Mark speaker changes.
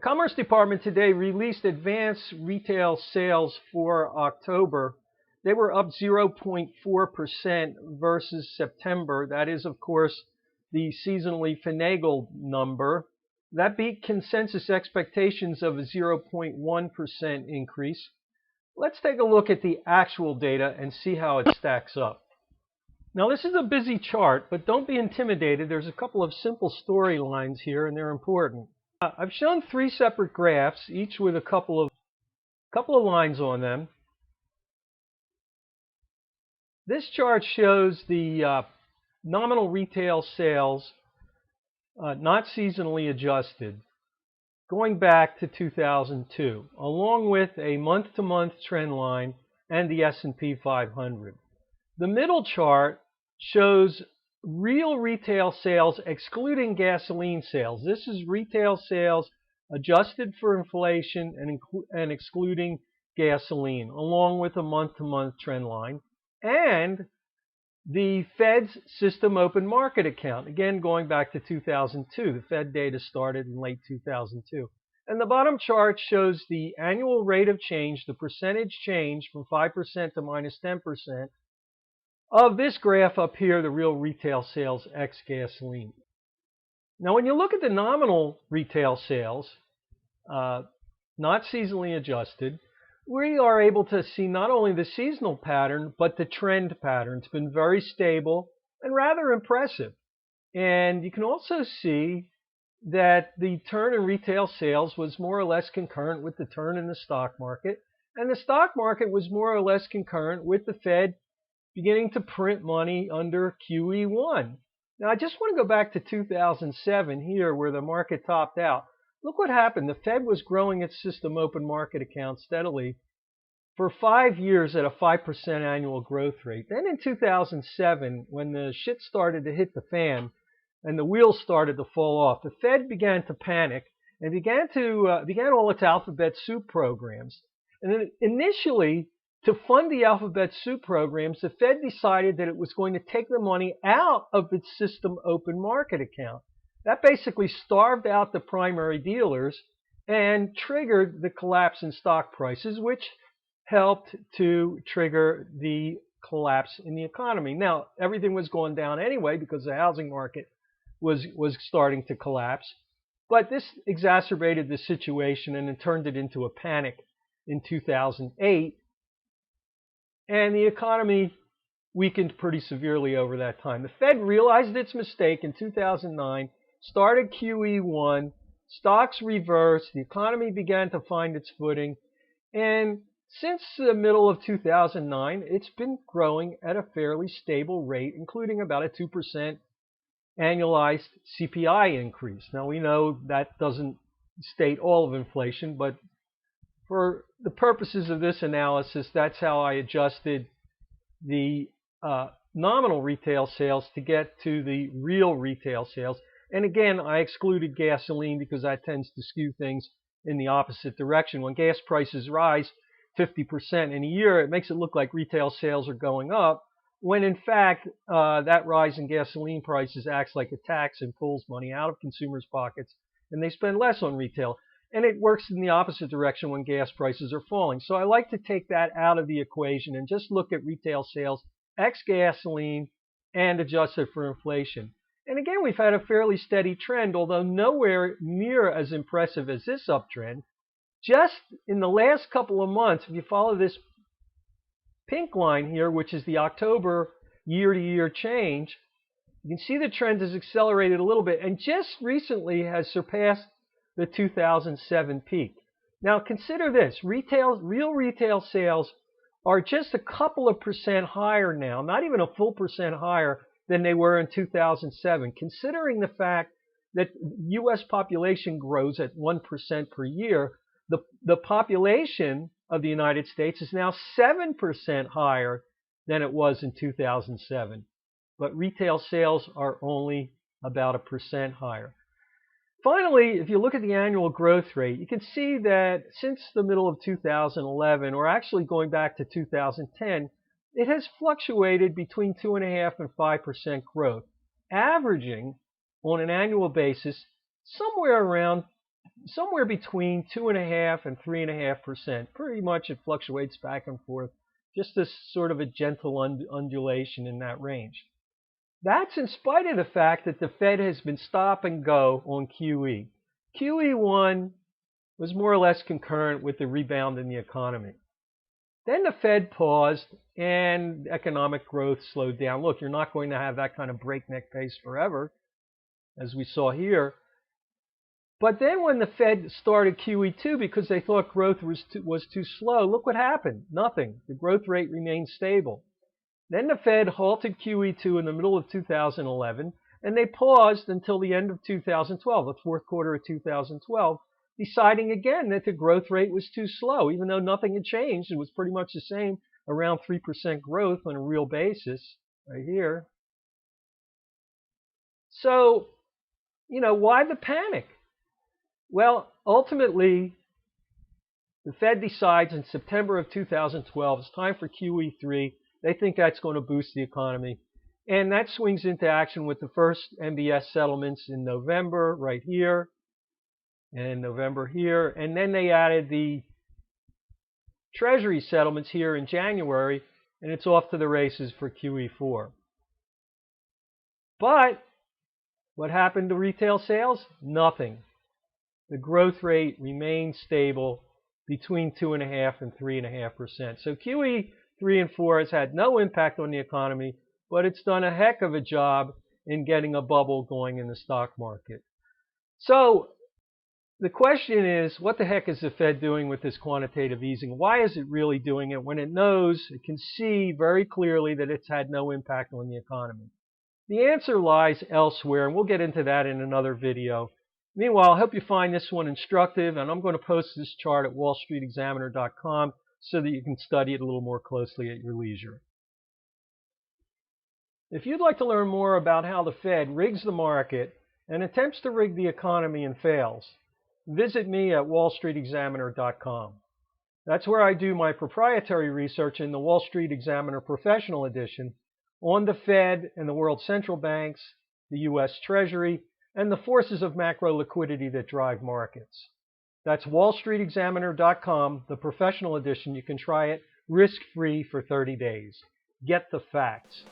Speaker 1: Commerce Department today released advanced retail sales for October. They were up 0.4% versus September. That is, of course, the seasonally finagled number. That beat consensus expectations of a 0.1% increase. Let's take a look at the actual data and see how it stacks up. Now, this is a busy chart, but don't be intimidated. There's a couple of simple storylines here, and they're important. I've shown three separate graphs, each with a couple of lines on them. This chart shows the nominal retail sales, not seasonally adjusted, going back to 2002, along with a month-to-month trend line and the S&P 500. The middle chart shows real retail sales excluding gasoline sales. This is retail sales adjusted for inflation and excluding gasoline, along with a month-to-month trend line, and the Fed's system open market account, again going back to 2002. The Fed data started in late 2002. And the bottom chart shows the annual rate of change, the percentage change from 5% to minus 10%, of this graph up here, the real retail sales ex gasoline. Now, when you look at the nominal retail sales, not seasonally adjusted, we are able to see not only the seasonal pattern, but the trend pattern. It's been very stable and rather impressive. And you can also see that the turn in retail sales was more or less concurrent with the turn in the stock market. And the stock market was more or less concurrent with the Fed beginning to print money under QE1. Now, I just want to go back to 2007 here where the market topped out. Look what happened. The Fed was growing its system open market account steadily for 5 years at a 5% annual growth rate. Then in 2007, when the shit started to hit the fan and the wheels started to fall off, the Fed began to panic and began all its alphabet soup programs. And then initially, to fund the alphabet soup programs, the Fed decided that it was going to take the money out of its system open market account. That basically starved out the primary dealers and triggered the collapse in stock prices, which helped to trigger the collapse in the economy. Now, everything was going down anyway because the housing market was starting to collapse. But this exacerbated the situation and it turned it into a panic in 2008. And the economy weakened pretty severely over that time. The Fed realized its mistake in 2009, started QE1, stocks reversed, the economy began to find its footing, and since the middle of 2009, it's been growing at a fairly stable rate, including about a 2% annualized CPI increase. Now, we know that doesn't state all of inflation, but for the purposes of this analysis, that's how I adjusted the nominal retail sales to get to the real retail sales. And again, I excluded gasoline because that tends to skew things in the opposite direction. When gas prices rise 50% in a year, it makes it look like retail sales are going up, when in fact that rise in gasoline prices acts like a tax and pulls money out of consumers' pockets, and they spend less on retail. And it works in the opposite direction when gas prices are falling. So I like to take that out of the equation and just look at retail sales ex-gasoline and adjusted for inflation. And again, we've had a fairly steady trend, although nowhere near as impressive as this uptrend. Just in the last couple of months, if you follow this pink line here, which is the October year-to-year change, you can see the trend has accelerated a little bit and just recently has surpassed the 2007 peak. Now consider this, real retail sales are just a couple of percent higher now, not even a full percent higher than they were in 2007, considering the fact that U.S. population grows at 1% per year. The population of the United States is now 7% higher than it was in 2007, but retail sales are only about 1% higher. Finally, if you look at the annual growth rate, you can see that since the middle of 2011, or actually going back to 2010, it has fluctuated between 2.5% and 5% growth, averaging on an annual basis somewhere around somewhere between 2.5% and 3.5%. Pretty much it fluctuates back and forth, just this sort of a gentle undulation in that range. That's in spite of the fact that the Fed has been stop and go on QE. QE1 was more or less concurrent with the rebound in the economy. Then the Fed paused and economic growth slowed down. Look, you're not going to have that kind of breakneck pace forever, as we saw here. But then when the Fed started QE2 because they thought growth was too slow, look what happened. Nothing. The growth rate remained stable. Then the Fed halted QE2 in the middle of 2011, and they paused until the end of 2012, the fourth quarter of 2012, deciding again that the growth rate was too slow. Even though nothing had changed, it was pretty much the same, around 3% growth on a real basis, right here. So, why the panic? Well, ultimately, the Fed decides in September of 2012 it's time for QE3. They think that's going to boost the economy. And that swings into action with the first MBS settlements in November, right here, and November here. And then they added the Treasury settlements here in January, and it's off to the races for QE4. But what happened to retail sales? Nothing. The growth rate remained stable between 2.5% and 3.5%. So QE 3 and 4 has had no impact on the economy, but it's done a heck of a job in getting a bubble going in the stock market. So the question is, what the heck is the Fed doing with this quantitative easing? Why is it really doing it when it knows, it can see very clearly that it's had no impact on the economy? The answer lies elsewhere, and we'll get into that in another video. Meanwhile, I hope you find this one instructive, and I'm going to post this chart at wallstreetexaminer.com so that you can study it a little more closely at your leisure. If you'd like to learn more about how the Fed rigs the market and attempts to rig the economy and fails, visit me at wallstreetexaminer.com. That's where I do my proprietary research in the Wall Street Examiner Professional Edition on the Fed and the world central banks, the U.S. Treasury, and the forces of macro liquidity that drive markets. That's wallstreetexaminer.com, the professional edition. You can try it risk-free for 30 days. Get the facts.